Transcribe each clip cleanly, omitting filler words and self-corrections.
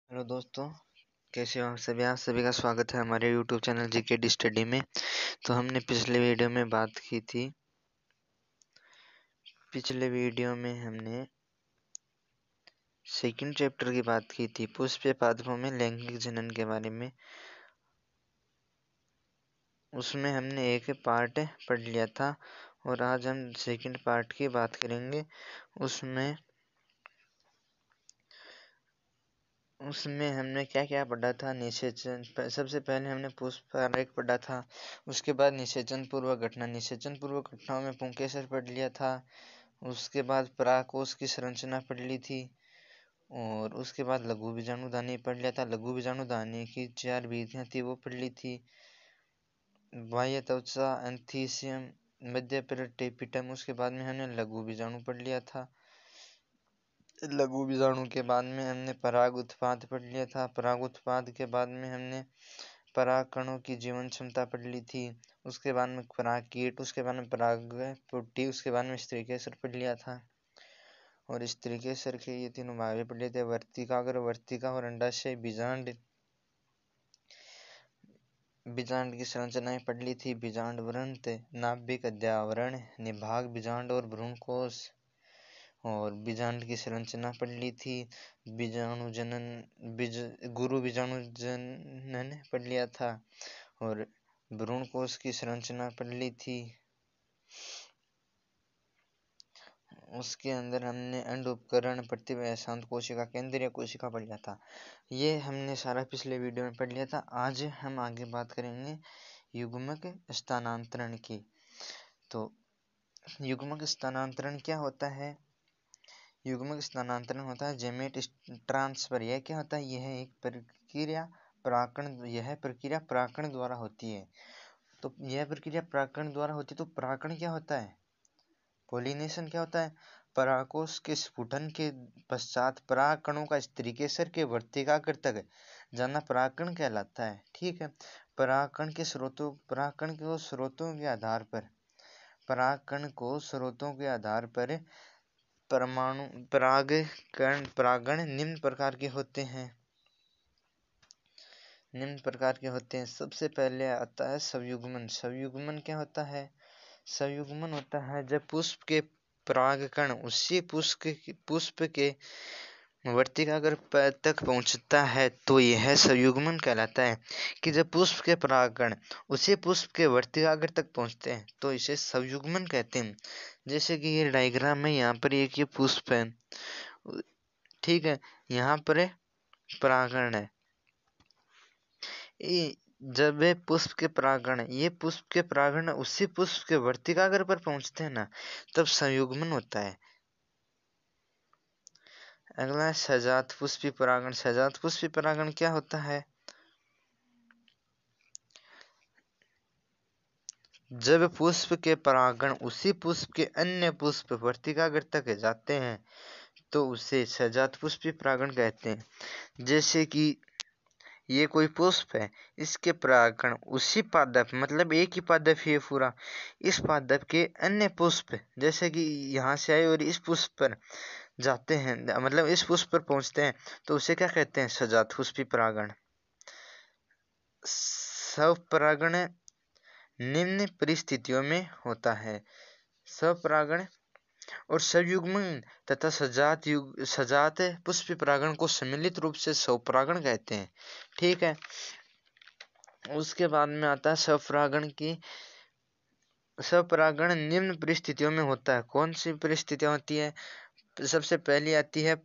Hello दोस्तों, कैसे हो आप सभी का स्वागत है हमारे यूट्यूब चैनल जीके स्टडी में। तो हमने पिछले वीडियो में हमने सेकंड चैप्टर की बात की थी, पुष्प पादपों में लैंगिक जनन के बारे में। उसमें हमने एक पार्ट पढ़ लिया था और आज हम सेकंड पार्ट की बात करेंगे। उसमें हमने क्या क्या पढ़ा था। निषेचन, सबसे पहले हमने पुष्प आरेख पढ़ा था। उसके बाद निषेचन पूर्व घटना, निषेचन पूर्व घटनाओं में पुंकेसर पढ़ लिया था। उसके बाद पराकोश की संरचना पढ़ ली थी और उसके बाद लघु बीजाणुधानी पढ़ लिया था। लघु बीजाणुधानी की 4 विधियां थी वो पढ़ ली थी। बाह्य त्वचा, एंथीसियम, मध्य पेरिटम। उसके बाद में हमने लघु बीजाणु पढ़ लिया था। लघु बीजाणु के बाद में हमने पराग उत्पाद पढ़ लिया था। पराग उत्पाद के बाद में हमने परागकणों की जीवन क्षमता पढ़ ली थी। उसके बाद में परागकीट, उसके बाद में पराग पुट्टी, उसके बाद में स्त्रीकेसर पढ़ लिया था। और स्त्रीकेसर के ये तीनों भाग पढ़ लिए थे। वर्तिका और अंडाशय, बीजांड की संरचनाएं पढ़ ली थी। बीजांड वृंत, नाभिक अध्यावरण, निभाग बीजांड और भ्रूणकोश और बीजांड की संरचना पढ़ ली थी। बीजाणु जनन, गुरु बीजाणु जनन पढ़ लिया था और भ्रूणकोश की संरचना पढ़ ली थी। उसके अंदर हमने अंड उपकरण, प्रतिवय, शांत कोशिका, केंद्रीय कोशिका पढ़ लिया था। ये हमने सारा पिछले वीडियो में पढ़ लिया था। आज हम आगे बात करेंगे युग्मक स्थानांतरण की। तो युग्मक स्थानांतरण क्या होता है? युग्मक स्थानांतरण होता है जेमेट ट्रांसफर। यह क्या होता है? यह प्रक्रिया परागकण द्वारा होती है। तो यह प्रक्रिया परागकण द्वारा होती है। तो परागकण क्या होता है? पोलिनेशन क्या होता है? परागकोश के स्फुटन के पश्चात परागकणों का स्त्रीकेसर के वर्तिकाग्र तक जाना परागकण कहलाता है। ठीक है। परागकण के स्रोतों के आधार पर परागण निम्न प्रकार के होते हैं। सबसे पहले आता है सवयुग्मन। सवयुग्मन क्या होता है? सवयुग्मन होता है जब पुष्प के परागकण उसी पुष्प के वर्तिकाग्र तक पहुंचता है तो यह सवयुग्मन कहलाता है। कि जब पुष्प के परागकण उसी पुष्प के वर्तिकाग्र तक पहुंचते हैं तो इसे सवयुग्मन कहते हैं। जैसे कि ये डायग्राम में यहाँ पर एक ये पुष्प है, ठीक है। यहाँ पर परागकण है। जब वे पुष्प के परागण उसी पुष्प के वर्तिकाग्र पर पहुंचते हैं ना, तब संयुग्मन होता है। अगला है सजात पुष्पी परागण। सजात पुष्पी परागण क्या होता है? जब पुष्प के परागण उसी पुष्प के अन्य पुष्प वर्तिकाग्र तक जाते हैं तो उसे सजात पुष्पी परागण कहते हैं। जैसे कि ये कोई पुष्प है, इसके परागकण उसी पादप, मतलब एक ही पादप है पूरा, इस पादप के अन्य पुष्प, जैसे कि यहाँ से आए और इस पुष्प पर जाते हैं, मतलब इस पुष्प पर पहुंचते हैं, तो उसे क्या कहते हैं? सजात पुष्पी परागण। स्वपरागण निम्न परिस्थितियों में होता है। स्वपरागण और सवयुग्मन तथा सजात पुष्पी परागण को सम्मिलित रूप से स्वपरागण कहते हैं। ठीक है। उसके बाद में आता है स्वपरागण निम्न परिस्थितियों में होता है। कौन सी परिस्थितियां होती है? सबसे पहली आती है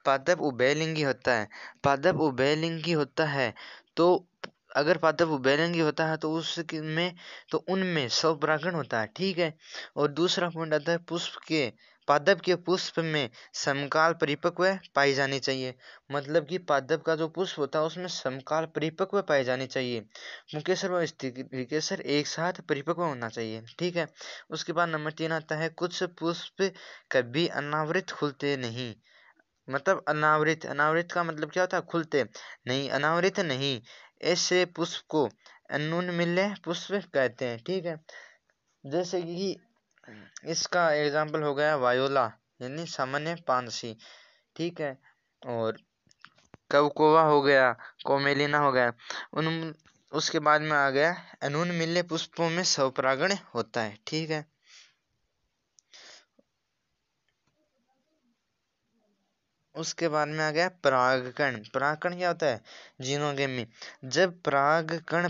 पादप उभयलिंगी होता है। पादप उभयलिंगी होता है तो अगर पादप उभयलिंगी होता है तो उनमें स्वपरागण होता है। ठीक है। और दूसरा पॉइंट आता है पादप के पुष्प में समकाल परिपक्व पाई जानी चाहिए। मतलब कि पादप का जो पुष्प होता है उसमें समकाल परिपक्व पाई जानी चाहिए। पुंकेसर व स्त्रीकेसर एक साथ परिपक्व होना चाहिए। ठीक है। उसके बाद नंबर 3 आता है कुछ पुष्प कभी अनावृत खुलते नहीं। मतलब अनावृत का मतलब क्या होता है? खुलते नहीं, अनावृत नहीं। ऐसे पुष्प को अनुन्मील्य पुष्प कहते हैं। ठीक है। जैसे कि इसका एग्जाम्पल हो गया वायोला, यानी सामान्य पानसी। ठीक है। और कवकोवा हो गया, कोमेलिना हो गया। उन उसके बाद में आ गया अनुनमिल्य पुष्पों में स्वपरागण होता है। ठीक है, उसके बाद में आ गया परागकण। परागकण क्या होता है? जीनोगेमी। जब परागण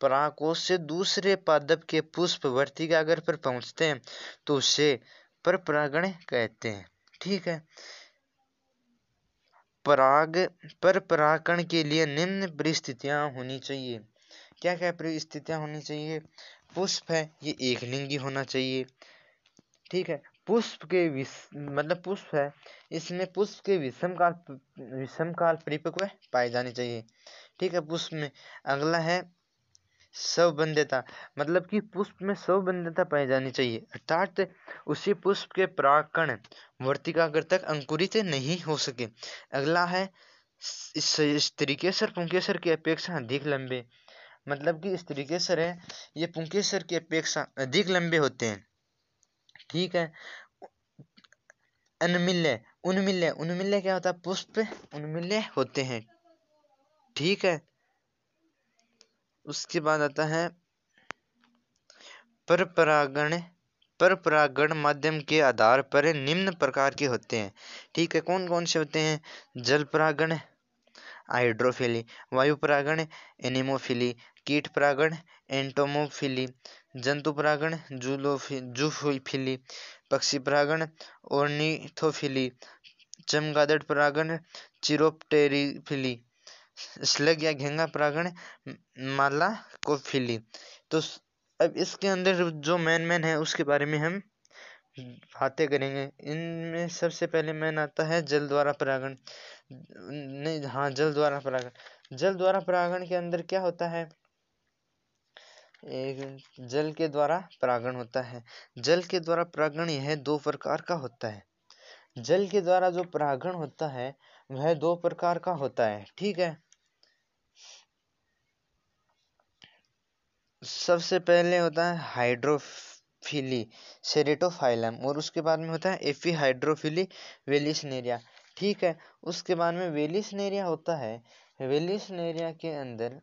परागकोश से दूसरे पादप के पुष्प वर्तिकाग्र पर पहुंचते हैं तो उसे परपरागण कहते हैं। ठीक है, पर परागकण के लिए निम्न परिस्थितियां होनी चाहिए। क्या क्या परिस्थितियां होनी चाहिए? पुष्प है ये एक लिंगी होना चाहिए। ठीक है, पुष्प के मतलब पुष्प है, इसमें पुष्प के विषम काल परिपक्व पाए जाने चाहिए। ठीक है, पुष्प में अगला है स्वबंध्यता, मतलब कि पुष्प में स्वबंध्यता पाई जानी चाहिए, अर्थात उसी पुष्प के परागकण वर्तिकाग्र तक अंकुरित नहीं हो सके। अगला है स्त्रीकेसर पुंकेसर की अपेक्षा अधिक लंबे, मतलब कि स्त्रीकेसर है ये पुंकेसर की अपेक्षा अधिक लंबे होते हैं। ठीक है, उन्मिल्य उन्मिल्य क्या होता है? पुष्प उन्मिल्य होते हैं। ठीक है, उसके बाद आता है पर परागण माध्यम के आधार पर निम्न प्रकार के होते हैं। ठीक है, कौन कौन से होते हैं? जल परागण हाइड्रोफिली, वायु परागण एनिमोफिली, कीट परागण एंटोमोफिली, जंतु परागण जूफिली, पक्षी परागण ऑर्निथोफिली, चमगादड़ परागण चिरोप्टेरिफिली, स्लग या घेंगा परागण मालाकोफिली। तो अब इसके अंदर जो मेन है उसके बारे में हम बातें करेंगे। इनमें सबसे पहले मेन आता है जल द्वारा परागण। नहीं, हाँ, जल द्वारा परागण। जल द्वारा परागण के अंदर क्या होता है? एक जल के द्वारा परागण होता है। जल के द्वारा परागण यह दो प्रकार का होता है। जल के द्वारा जो परागण होता है वह दो प्रकार का होता है। ठीक है, सबसे पहले होता है हाइड्रोफिली सेरेटोफाइलम और उसके बाद में होता है एफिहाइड्रोफिली वेलिसनेरिया। ठीक है, उसके बाद में वेलिसनेरिया होता है। वेलिसनेरिया के अंदर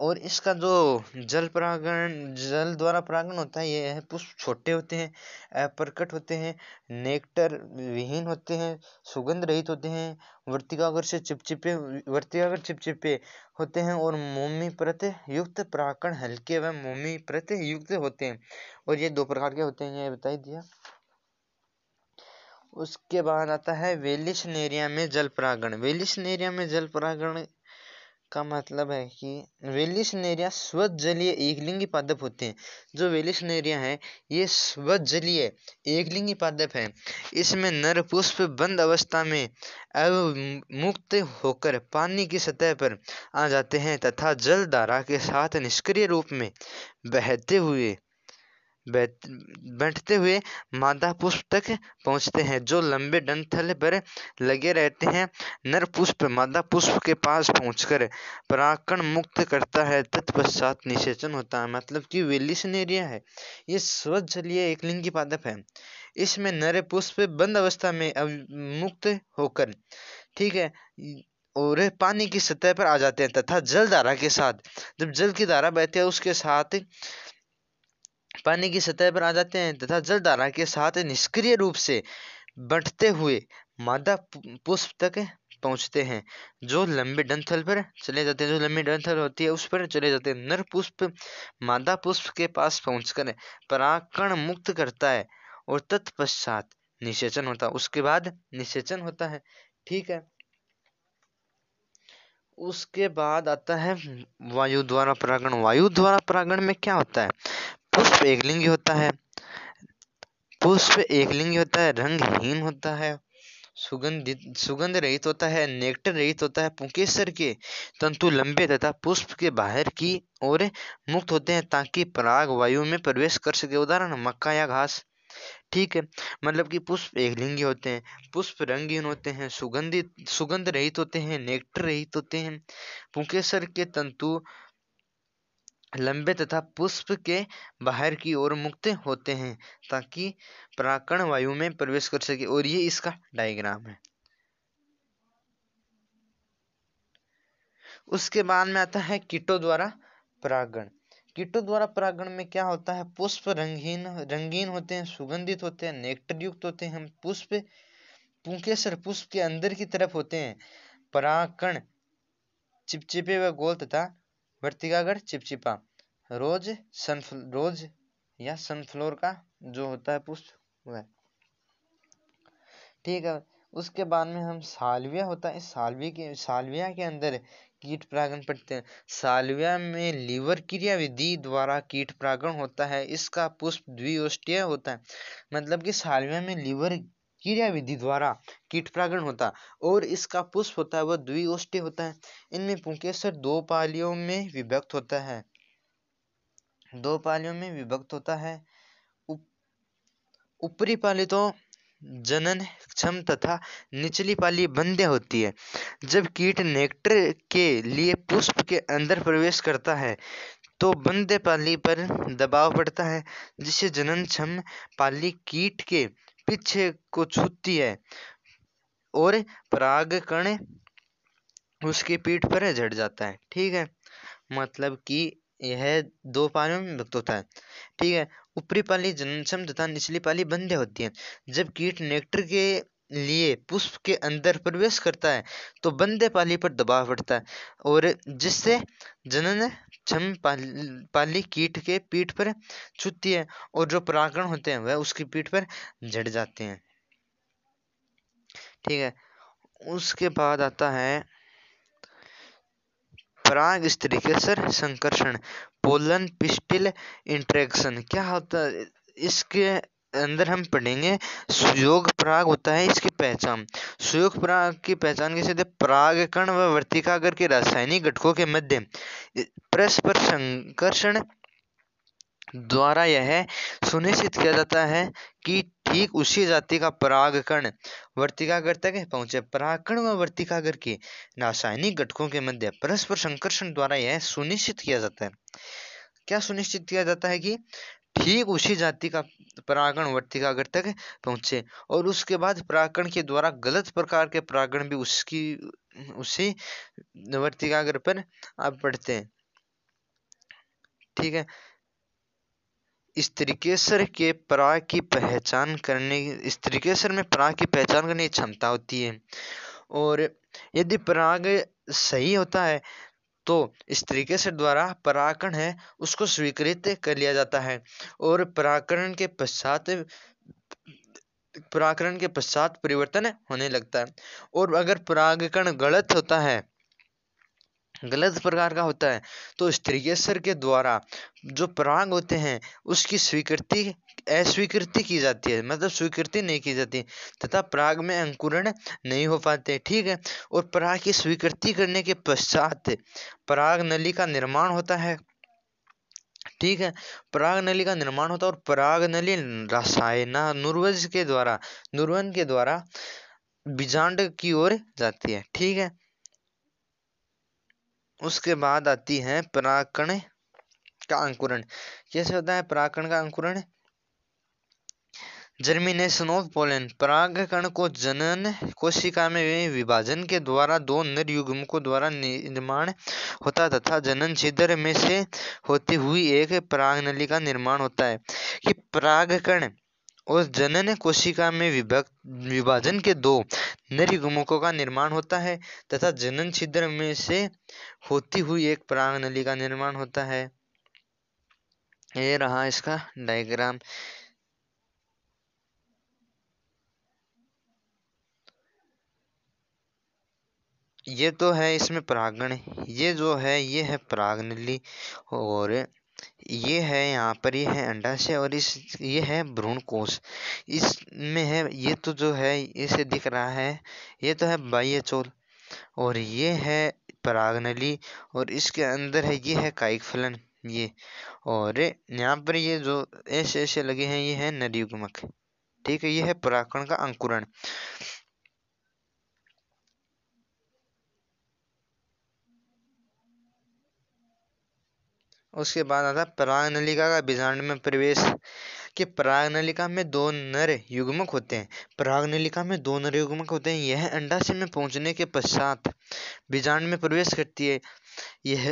और इसका जो जल द्वारा परागण होता है ये है पुष्प छोटे होते हैं, अप्रकट होते हैं, नेक्टर विहीन होते हैं, सुगंध रहित होते हैं, वर्तिकाग्र चिपचिपे होते हैं और मोमी परत युक्त परागकण हल्के व मोमी परत युक्त होते हैं। और ये दो प्रकार के होते हैं, ये बता ही दिया। उसके बाद आता है वेलिसनेरिया में जल परागण। वेलिसनेरिया में जल परागण का मतलब है कि वेलिसनेरिया स्वजलीय एकलिंगी पादप होते हैं। जो वेलिसनेरिया है ये स्वजलीय एकलिंगी पादप है। इसमें नर पुष्प बंद अवस्था में अवमुक्त होकर पानी की सतह पर आ जाते हैं तथा जल धारा के साथ निष्क्रिय रूप में बहते हुए बैठते हुए मादा पुष्प तक पहुंचते हैं, जो लंबे डंठल पर लगे रहते हैं। नर पुष्प मादा पुष्प के पास पहुंचकर परागकण मुक्त करता है, तत्पश्चात निषेचन होता है। मतलब कि वेलिसनेरिया है ये स्वजलीय एकलिंगी पादप है। इसमें नर पुष्प बंद अवस्था में मुक्त होकर, ठीक है, और पानी की सतह पर आ जाते हैं तथा जल धारा के साथ, जब जल की धारा बहती है उसके साथ पानी की सतह पर आ जाते हैं तथा जल धारा के साथ निष्क्रिय रूप से बढ़ते हुए मादा पुष्प तक पहुंचते हैं, जो लंबे डंठल पर चले जाते हैं, जो लंबी डंठल होती है उस पर चले जाते हैं। नर पुष्प मादा पुष्प के पास पहुंचकर परागकण मुक्त करता है और तत्पश्चात निषेचन होता है। उसके बाद निषेचन होता है। ठीक है, उसके बाद आता है वायु द्वारा परागण। वायु द्वारा परागण में क्या होता है? पुष्प एकलिंगी होता है, रंगहीन होता है, सुगंध रहित होता है, नेक्टर रहित होता है। पुंकेसर के तंतु लंबे तथा पुष्प के बाहर की ओर मुक्त होते हैं ताकि पराग वायु में प्रवेश कर सके। उदाहरण मक्का या घास। ठीक है, मतलब कि पुष्प एकलिंगी होते हैं, पुष्प रंगहीन होते हैं, सुगंध रहित होते हैं, नेक्टर रहित होते हैं। पुंकेसर के तंतु लंबे तथा पुष्प के बाहर की ओर मुक्त होते हैं ताकि परागकण वायु में प्रवेश कर सके। और ये इसका डायग्राम है। उसके बाद में आता है कीटों द्वारा परागण। कीटों द्वारा परागण में क्या होता है? पुष्प रंगीन रंगीन होते हैं, सुगंधित होते हैं, नेक्टर युक्त होते हैं। पुष्प पुंकेसर पुष्प के अंदर की तरफ होते हैं। परागकण चिपचिपे व गोल तथा वर्तिकाकार चिपचिपा। रोज या सनफ्लोर का जो होता है पुष्प वह। ठीक है। उसके बाद में हम साल्विया होता है। साल्विया के अंदर कीट परागण पढ़ते हैं। साल्विया में लीवर क्रिया विधि द्वारा कीट परागण होता है। इसका पुष्प द्विओष्टीय होता है। मतलब कि साल्विया में लीवर क्रिया विधि द्वारा कीट परागण होता है और इसका पुष्प होता है वह द्विओष्टीय होता है। इनमें पुंकेसर दो पालियों में विभक्त होता है। ऊपरी पाली तो जनन क्षम तथा निचली पाली बंध्य होती है। जब कीट नेक्टर के लिए पुष्प के अंदर प्रवेश करता है तो बंध्य पाली पर दबाव पड़ता है, जिससे जनन क्षम पाली कीट के पीछे को छूती है और परागकण उसकी पीठ पर झड़ जाता है। ठीक है। मतलब कि यह दो पालियों में विभक्त होता है। ठीक है। ऊपरी पाली जननक्षम तथा निचली पाली बंध्य होती है। जब कीट नेक्टर के लिए पुष्प के अंदर प्रवेश करता है तो बंध्य पाली पर दबाव पड़ता है और जिससे जनन क्षम पाली कीट के पीठ पर छूती है और जो परागकण होते हैं वह उसकी पीठ पर झड़ जाते हैं। ठीक है। उसके बाद आता है पराग स्तरीकेसर संकर्षण, पोलन पिस्टिल इंटरेक्शन। क्या होता है इसके अंदर? हम पढ़ेंगे सुयोग पराग होता है इसकी पहचान। सुयोग पराग की पहचान कैसे होती है? परागकण व वर्तिकाग्र के रासायनिक घटकों के मध्य परस्पर संकर्षण द्वारा यह सुनिश्चित किया जाता है कि ठीक उसी जाति का परागकण वर्तिकाग्र तक पहुंचे। परागकण व वर्तिकाग्र के रासायनिक घटकों के मध्य परस्पर संकर्षण द्वारा यह सुनिश्चित किया जाता है। क्या सुनिश्चित किया जाता है? कि ठीक उसी जाति का परागकण वर्तिकाग्र तक पहुंचे और उसके बाद परागकण के द्वारा गलत प्रकार के परागकण भी उसी वर्तिकाग्र पर पड़ते हैं। ठीक है। स्त्रीकेसर में पराग की पहचान करने की क्षमता होती है और यदि पराग सही होता है तो स्त्रीकेसर द्वारा परागकण है उसको स्वीकृत कर लिया जाता है और परागकण के पश्चात परिवर्तन होने लगता है। और अगर परागकण गलत प्रकार का होता है तो स्त्रीकेसर के द्वारा जो पराग होते हैं उसकी अस्वीकृति की जाती है। मतलब स्वीकृति नहीं की जाती तथा पराग में अंकुरण नहीं हो पाते। ठीक है। और पराग की स्वीकृति करने के पश्चात पराग नली का निर्माण होता है। ठीक है। पराग नली का निर्माण होता है और पराग नली नुर्वन के द्वारा बीजांड की ओर जाती है। ठीक है। उसके बाद आती है परागकण का अंकुरण। कैसे होता है परागकण का अंकुरण? Germination of pollen. परागकण को जनन कोशिका में विभाजन के द्वारा दो नर युग्मकों द्वारा निर्माण होता है तथा जनन छिद्र में से होती हुई एक परागनली का निर्माण होता है। कि परागकण और जनन कोशिका में विभाजन के दो नर युग्मकों का निर्माण होता है तथा जनन छिद्र में से होती हुई एक परागनली का निर्माण होता है। ये रहा इसका डायग्राम। ये तो है इसमें परागण। ये जो है ये है परागनली और ये है यहाँ पर ये है अंडाशय और ये है भ्रूण कोश। इसमें है ये तो जो है इसे दिख रहा है ये तो है बाह्य चोल और ये है परागनली और इसके अंदर है ये है कायिक फलन ये। और यहाँ पर ये जो ऐसे ऐसे लगे हैं ये है नर युग्मक। ठीक है। ये है परागकण का अंकुरण। उसके बाद आता है परागनलिका का बीजांड में प्रवेश। कि परागनलिका में दो नर युग्मक होते हैं। परागनलिका में दो नर युग्मक होते हैं। यह अंडाशय में पहुंचने के पश्चात बीजांड में प्रवेश करती है। यह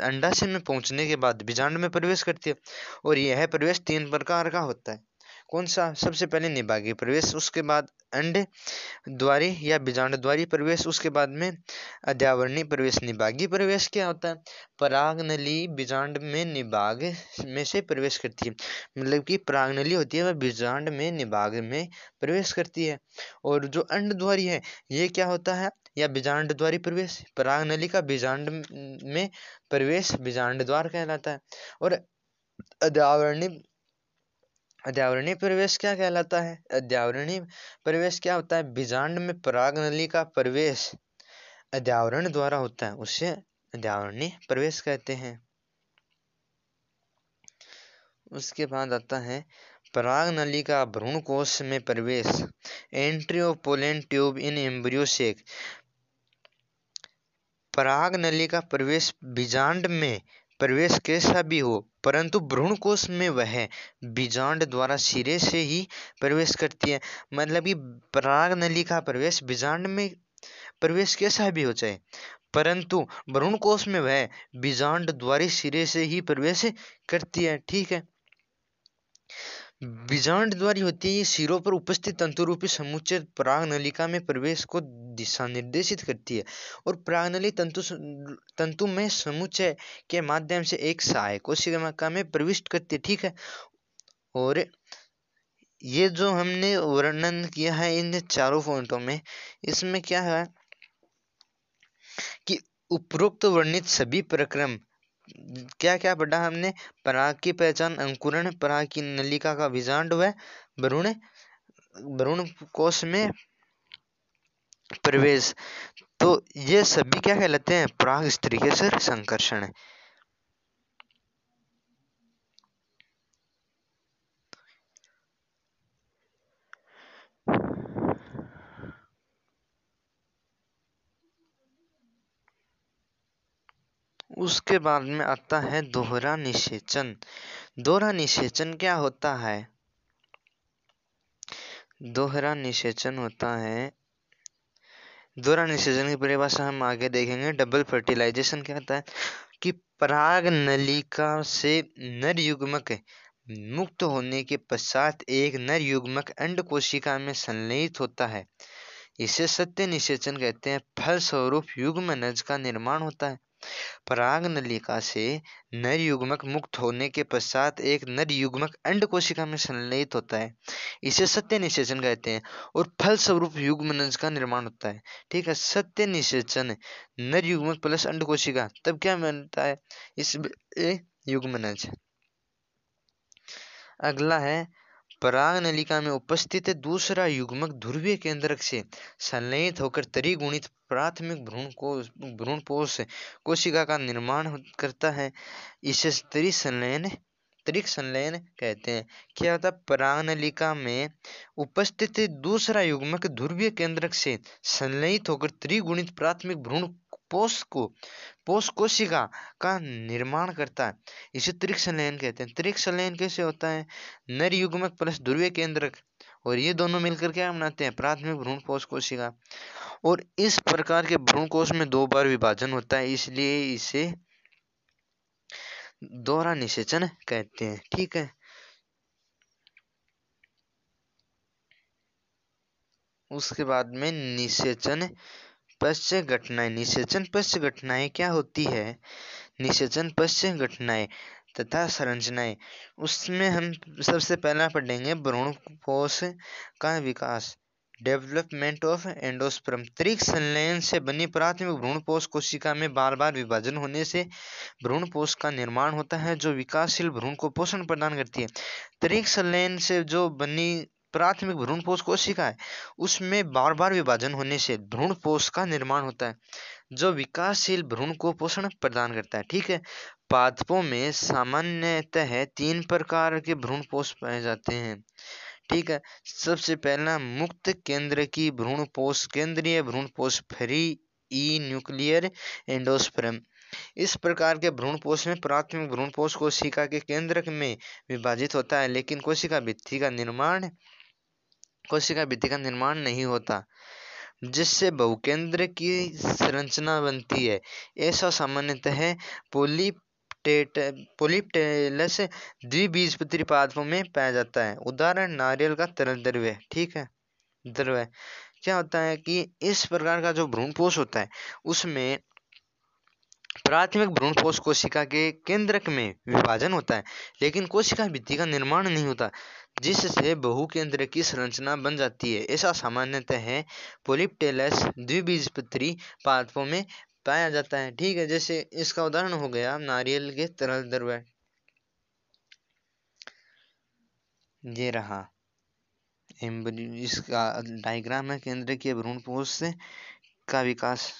अंडाशय में पहुंचने के बाद बीजांड में प्रवेश करती है। और यह प्रवेश 3 प्रकार का होता है। कौन सा? सबसे पहले निभागीय प्रवेश, उसके बाद अंड द्वारी या बीजांड द्वारी प्रवेश, उसके बाद में अध्यावरणीय प्रवेश। निभागीय प्रवेश क्या होता है? परागनली बीजांड में निभाग में से प्रवेश करती है। मतलब कि परागनली होती है वह बीजांड में निभाग में प्रवेश करती है। और जो अंड द्वारी है ये क्या होता है? या बीजांड द्वारी प्रवेश, परागनली का बीजांड में प्रवेश बीजांड द्वार कहलाता है। और अध्यावरणीय अध्यावरणीय प्रवेश क्या कहलाता है? अध्यावरणीय प्रवेश क्या होता है? बीजांड में परागनली का प्रवेश अध्यावरण द्वारा होता है, उसे अध्यावरणीय प्रवेश कहते हैं। उसके बाद आता है परागनली का भ्रूणकोश में प्रवेश, entry of pollen tube in embryo sac. परागनली का प्रवेश बीजांड में प्रवेश कैसा भी हो, परंतु भ्रूणकोश में वह बीजांड द्वारा सिरे से ही प्रवेश करती है। मतलब कि परागनली का प्रवेश बीजांड में प्रवेश कैसा भी हो चाहे, परंतु भ्रूणकोश में वह बीजांड द्वारी सिरे से ही प्रवेश करती है। ठीक है। बीजांड द्वारी होती है, सिरों पर उपस्थित तंतुरूपी समुच्चय परागनलिका में प्रवेश को दिशा निर्देशित करती है। और परागनली तंतुमय समुच्चय के माध्यम से एक सहायक कोशिका में प्रविष्ट करती है। ठीक है। और ये जो हमने वर्णन किया है इन चारों पॉइंटों में, इसमें क्या है कि उपरोक्त वर्णित सभी प्रक्रम क्या क्या पढ़ा हमने? पराग की पहचान, अंकुरण, पराग की नलिका का बीजांड व भ्रूण कोश में प्रवेश। तो ये सभी क्या कहलाते हैं? पराग स्त्रीकेसर संकर्षण। उसके बाद में आता है दोहरा निषेचन। दोहरा निषेचन क्या होता है? दोहरा निषेचन होता है, दोहरा निषेचन की परिभाषा हम आगे देखेंगे। डबल फर्टिलाइजेशन क्या होता है? कि पराग नलिका से नर युग्मक मुक्त होने के पश्चात एक नर युग्मक अंड कोशिका में संलयित होता है, इसे सत्य निषेचन कहते हैं। फलस्वरूप युग्मनज का निर्माण होता है। पराग नलिका से नर युग्मक मुक्त होने के पश्चात एक नर युग्मक अंड कोशिका में संलयित होता है, इसे सत्य निषेचन कहते हैं। और फलस्वरूप युग्मनज का निर्माण होता है। ठीक है। सत्य निषेचन नर युग्मक प्लस अंड कोशिका, तब क्या बनता है? इस युग्मनज। अगला है पराग नलिका में उपस्थित दूसरा युग्मक ध्रुवीय केंद्रक से संलयित होकर त्रिगुणित प्राथमिक भ्रूणपोष कोशिका का निर्माण करता है, इसे त्रिक संलयन कहते हैं। क्या होता है? पराग नलिका में उपस्थित दूसरा युग्मक ध्रुवीय केंद्रक से संलयित होकर त्रिगुणित प्राथमिक पोष कोशिका का निर्माण करता है, इसे त्रिक संलयन कहते हैं। त्रिक संलयन कैसे होता है? नर युग्मक प्लस ध्रुवीय केंद्रक, और ये दोनों मिलकर क्या बनाते हैं? प्राथमिक भ्रूण पोष कोशिका। और इस प्रकार के भ्रूण कोश में 2 बार विभाजन होता है, इसलिए इसे दोहरा निषेचन कहते हैं। ठीक है। उसके बाद में निषेचन पश्च घटनाएं। निषेचन पश्च घटनाएं क्या होती है? निषेचन पश्च घटनाएं तथा संरचनाएं, उसमें हम सबसे पहला पढ़ेंगे भ्रूणपोष का विकास, डेवलपमेंट ऑफ एंडोस्पर्म। त्रिक संलयन से बनी प्राथमिक भ्रूणपोष कोशिका में बार बार विभाजन होने से भ्रूणपोष का निर्माण होता है, जो विकासशील भ्रूण को पोषण प्रदान करती है। त्रिक संलयन से जो बनी प्राथमिक भ्रूणपोष कोशिका है, उसमें बार बार विभाजन होने से भ्रूणपोष का निर्माण होता है, जो विकासशील भ्रूण को पोषण प्रदान करता है। ठीक है। पादपों में सामान्यतः 3 प्रकार के भ्रूणपोष पाए जाते हैं। ठीक है। सबसे पहला मुक्त केंद्र की भ्रूणपोष, केंद्रीय भ्रूणपोष, फ्री ई न्यूक्लियर एंडोस्पर्म। इस प्रकार के भ्रूणपोष में प्राथमिक भ्रूणपोष कोशिका के केंद्रक में विभाजित होता है, लेकिन कोशिका भित्ति का निर्माण नहीं होता, जिससे बहुकेंद्र की संरचना बनती है। ऐसा सामान्यतः पोलिप्टेलस द्विबीजपत्री पादपों में पाया जाता है। उदाहरण नारियल का तरल द्रव्य। ठीक है, द्रव्य क्या होता है कि इस प्रकार का जो भ्रूणपोष होता है उसमें प्राथमिक भ्रूणपोष कोशिका के केंद्रक में विभाजन होता है, लेकिन कोशिका भित्ति का निर्माण नहीं होता, जिससे बहुकेंद्र की संरचना बन जाती है। ऐसा सामान्यतः पोलिप्टेलस द्विबीजपत्री पादपों में पाया जाता है। ठीक है, जैसे इसका उदाहरण हो गया नारियल के तरल द्रव्य। ये रहा इसका डायग्राम है केंद्र के भ्रूणपोष का विकास।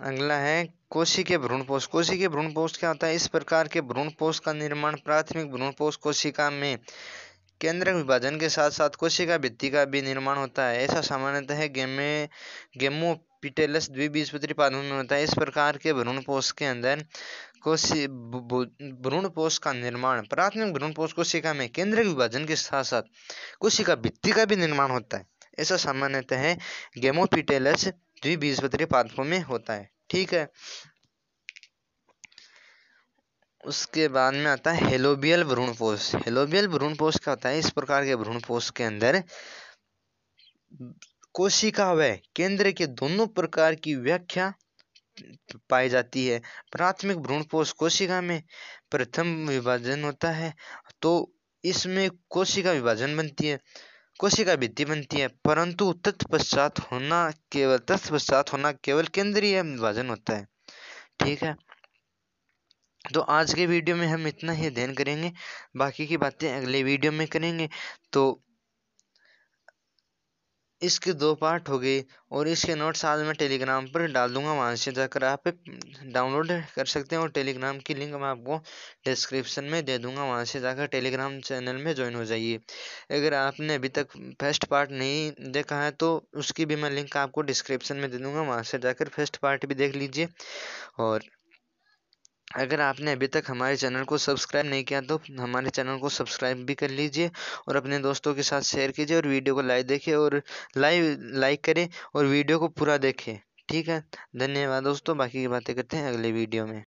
अगला है कोशिकीय भ्रूणपोष। कोशिकीय भ्रूणपोष क्या होता है? इस प्रकार के भ्रूणपोष का निर्माण प्राथमिक भ्रूणपोष कोशिका में केंद्रक विभाजन के साथ साथ कोशिका भित्ति का भी निर्माण होता है। ऐसा सामान्यतः गेमोपिटेलस द्विबीजपत्री पादपों में होता है। इस प्रकार के भ्रूणपोष के अंदर भ्रूणपोष का निर्माण प्राथमिक भ्रूणपोष कोशिका में केंद्रक विभाजन के साथ साथ कोशिका भित्ति का भी निर्माण होता है। ऐसा सामान्यतः गेमोपिटेलस द्विबीजपत्री पादपों में होता है। ठीक है, उसके बाद में आता है हेलोबियल भ्रूणपोष। हेलोबियल भ्रूणपोष क्या होता है? इस प्रकार के भ्रूणपोष के अंदर कोशिका व केंद्र के दोनों प्रकार की व्याख्या पाई जाती है। प्राथमिक भ्रूणपोष कोशिका में प्रथम विभाजन होता है, तो इसमें कोशिका विभाजन बनती है, कोशिका भित्ति बनती है, परंतु तत्पश्चात होना केवल केंद्रीय विभाजन होता है। ठीक है, तो आज के वीडियो में हम इतना ही अध्ययन करेंगे, बाकी की बातें अगले वीडियो में करेंगे। तो इसके 2 पार्ट हो गए और इसके नोट्स आज मैं टेलीग्राम पर डाल दूंगा, वहां से जाकर आप डाउनलोड कर सकते हैं और टेलीग्राम की लिंक मैं आपको डिस्क्रिप्शन में दे दूंगा, वहां से जाकर टेलीग्राम चैनल में ज्वाइन हो जाइए। अगर आपने अभी तक फर्स्ट पार्ट नहीं देखा है तो उसकी भी मैं लिंक आपको डिस्क्रिप्शन में दे दूंगा, वहां से जाकर फर्स्ट पार्ट भी देख लीजिए। और अगर आपने अभी तक हमारे चैनल को सब्सक्राइब नहीं किया तो हमारे चैनल को सब्सक्राइब भी कर लीजिए और अपने दोस्तों के साथ शेयर कीजिए और वीडियो को लाइक करें और वीडियो को पूरा देखें। ठीक है, धन्यवाद दोस्तों, बाकी की बातें करते हैं अगले वीडियो में।